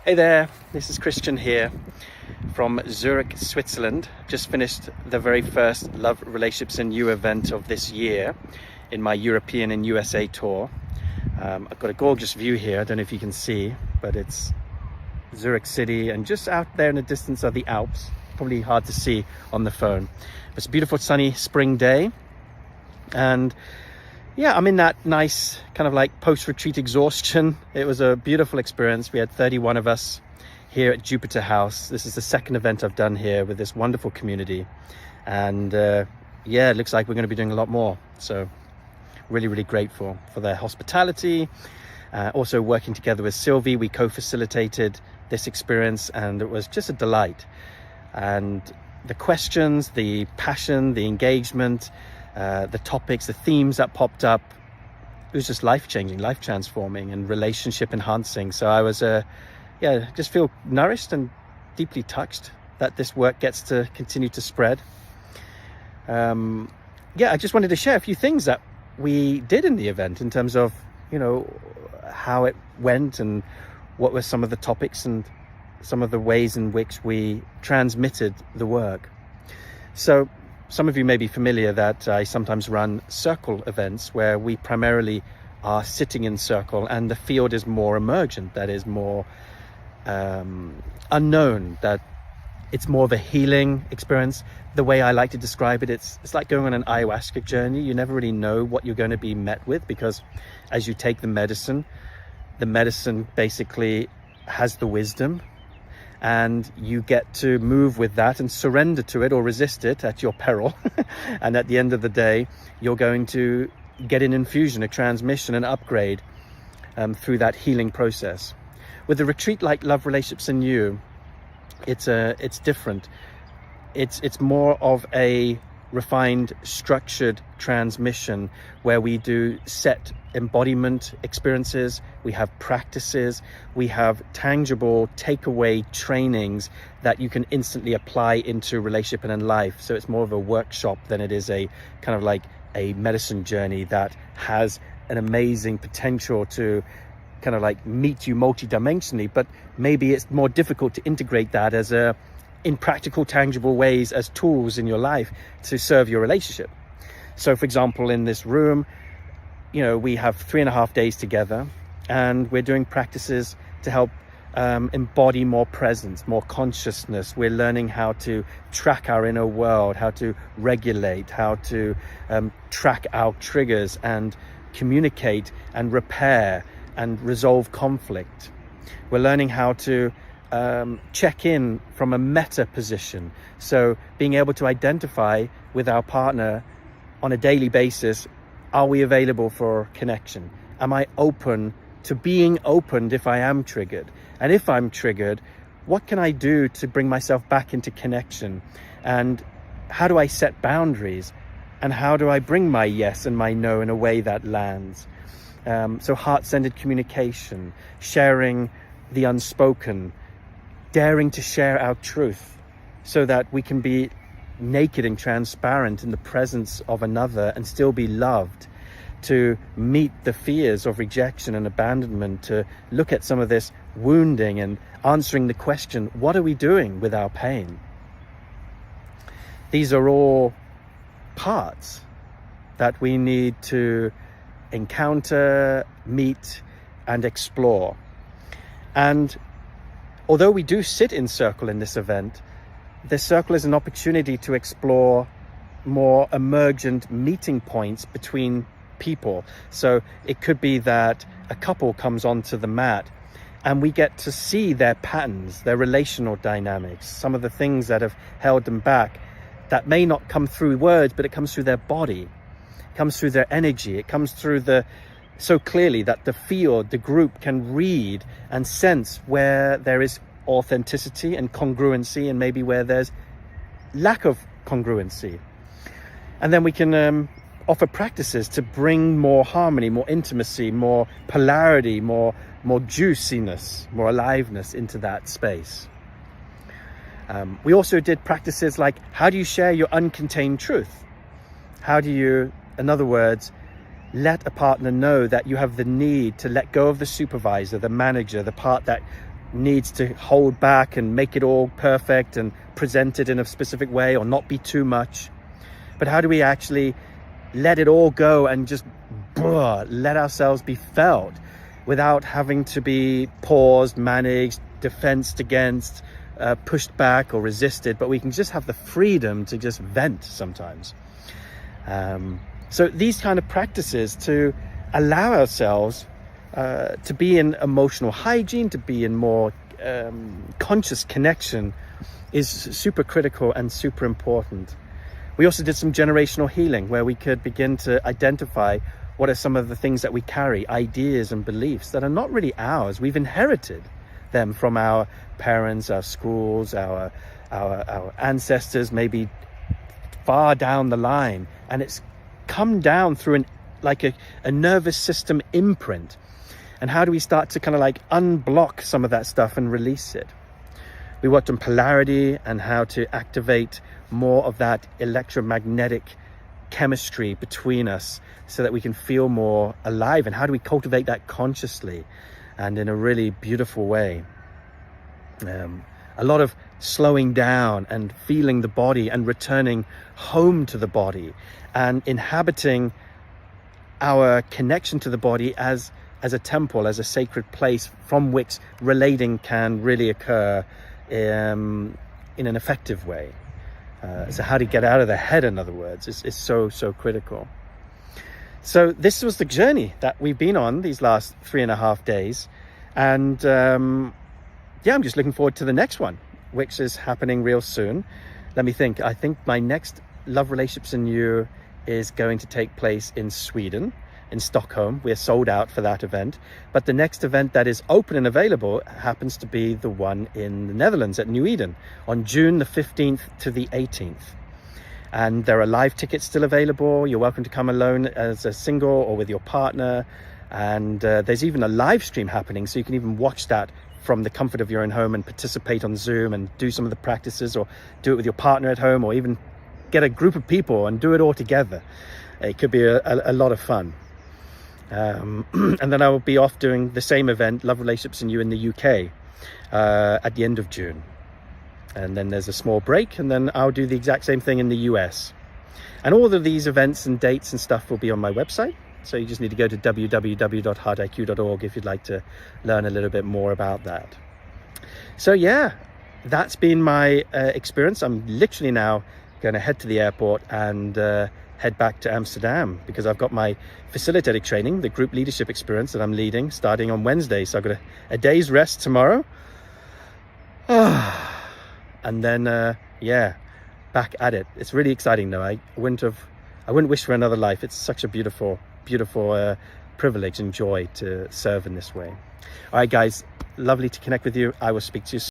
Hey there, this is Christian here from Zurich, Switzerland. Just finished the very first Love, Relationships and You event of this year in my European and USA tour. I've got a gorgeous view here, I don't know if you can see, but it's Zurich city, and just out there in the distance are the Alps. Probably hard to see on the phone. It's a beautiful sunny spring day, and yeah, I'm in that nice kind of like post-retreat exhaustion. It was a beautiful experience. We had 31 of us here at Jupiterhaus. This is the second event I've done here with this wonderful community. And yeah, it looks like we're going to be doing a lot more. So really, really grateful for their hospitality. Also working together with Sylvie, we co-facilitated this experience, and it was just a delight. And the questions, the passion, the engagement, the topics, the themes that popped up, it was just life-changing, life-transforming and relationship-enhancing. So I was, just feel nourished and deeply touched that this work gets to continue to spread. I just wanted to share a few things that we did in the event in terms of, how it went and what were some of the topics and some of the ways in which we transmitted the work. So some of you may be familiar that I sometimes run circle events where we primarily are sitting in circle and the field is more emergent, that is more unknown, that it's more of a healing experience. The way I like to describe it, it's like going on an ayahuasca journey. You never really know what you're going to be met with, because as you take the medicine basically has the wisdom, and you get to move with that and surrender to it or resist it at your peril. And at the end of the day, you're going to get an infusion, a transmission, an upgrade through that healing process. With a retreat like Love, Relationships and You, it's different. It's more of a refined, structured transmission where we do set embodiment experiences, we have practices, we have tangible takeaway trainings that you can instantly apply into relationship and in life. So it's more of a workshop than it is a kind of like a medicine journey that has an amazing potential to kind of like meet you multidimensionally, but maybe it's more difficult to integrate that as in practical, tangible ways as tools in your life to serve your relationship. So for example, in this room, we have 3.5 days together, and we're doing practices to help embody more presence, more consciousness. We're learning how to track our inner world, how to regulate, how to track our triggers and communicate and repair and resolve conflict. We're learning how to check in from a meta position. So being able to identify with our partner on a daily basis, are we available for connection? Am I open to being opened if I am triggered? And if I'm triggered, what can I do to bring myself back into connection? And how do I set boundaries? And how do I bring my yes and my no in a way that lands? So heart-centered communication, sharing the unspoken, daring to share our truth so that we can be naked and transparent in the presence of another and still be loved, to meet the fears of rejection and abandonment, to look at some of this wounding and answering the question, what are we doing with our pain? These are all parts that we need to encounter, meet, and explore. And although we do sit in circle in this event, the circle is an opportunity to explore more emergent meeting points between people. So it could be that a couple comes onto the mat and we get to see their patterns, their relational dynamics, some of the things that have held them back that may not come through words, but it comes through their body, it comes through their energy, it comes through so clearly that the field, the group can read and sense where there is authenticity and congruency, and maybe where there's lack of congruency. And then we can offer practices to bring more harmony, more intimacy, more polarity, more juiciness, more aliveness into that space. We also did practices like, how do you share your uncontained truth? How do you, in other words, let a partner know that you have the need to let go of the supervisor, the manager, the part that needs to hold back and make it all perfect and present it in a specific way or not be too much. But how do we actually let it all go and just let ourselves be felt without having to be paused, managed, defensed against, pushed back or resisted, but we can just have the freedom to just vent sometimes. So these kind of practices to allow ourselves to be in emotional hygiene, to be in more conscious connection is super critical and super important. We also did some generational healing where we could begin to identify what are some of the things that we carry, ideas and beliefs that are not really ours. We've inherited them from our parents, our schools, our ancestors, maybe far down the line, and it's come down through a nervous system imprint. And how do we start to kind of like unblock some of that stuff and release it? We worked on polarity and how to activate more of that electromagnetic chemistry between us so that we can feel more alive. And how do we cultivate that consciously and in a really beautiful way? A lot of slowing down and feeling the body and returning home to the body and inhabiting our connection to the body as a temple, as a sacred place from which relating can really occur in an effective way. So how to get out of the head, in other words, is so critical. So this was the journey that we've been on these last 3.5 days. And I'm just looking forward to the next one, which is happening real soon. Let me think. I think my next Love, Relationships and You is going to take place in Sweden, in Stockholm. We're sold out for that event. But the next event that is open and available happens to be the one in the Netherlands at New Eden on June the 15th to the 18th. And there are live tickets still available. You're welcome to come alone as a single or with your partner. And there's even a live stream happening, so you can even watch that from the comfort of your own home and participate on Zoom and do some of the practices, or do it with your partner at home, or even get a group of people and do it all together. It could be a lot of fun. And then I will be off doing the same event, Love, Relationships and You, in the UK at the end of June. And then there's a small break, and then I'll do the exact same thing in the US. And all of these events and dates and stuff will be on my website. So you just need to go to www.heartiq.org if you'd like to learn a little bit more about that. So yeah, that's been my experience. I'm literally now going to head to the airport and head back to Amsterdam, because I've got my facilitator training, the group leadership experience that I'm leading, starting on Wednesday. So I've got a day's rest tomorrow. And then, back at it. It's really exciting though. I wouldn't wish for another life. It's such a beautiful privilege and joy to serve in this way. All right, guys, lovely to connect with you. I will speak to you soon.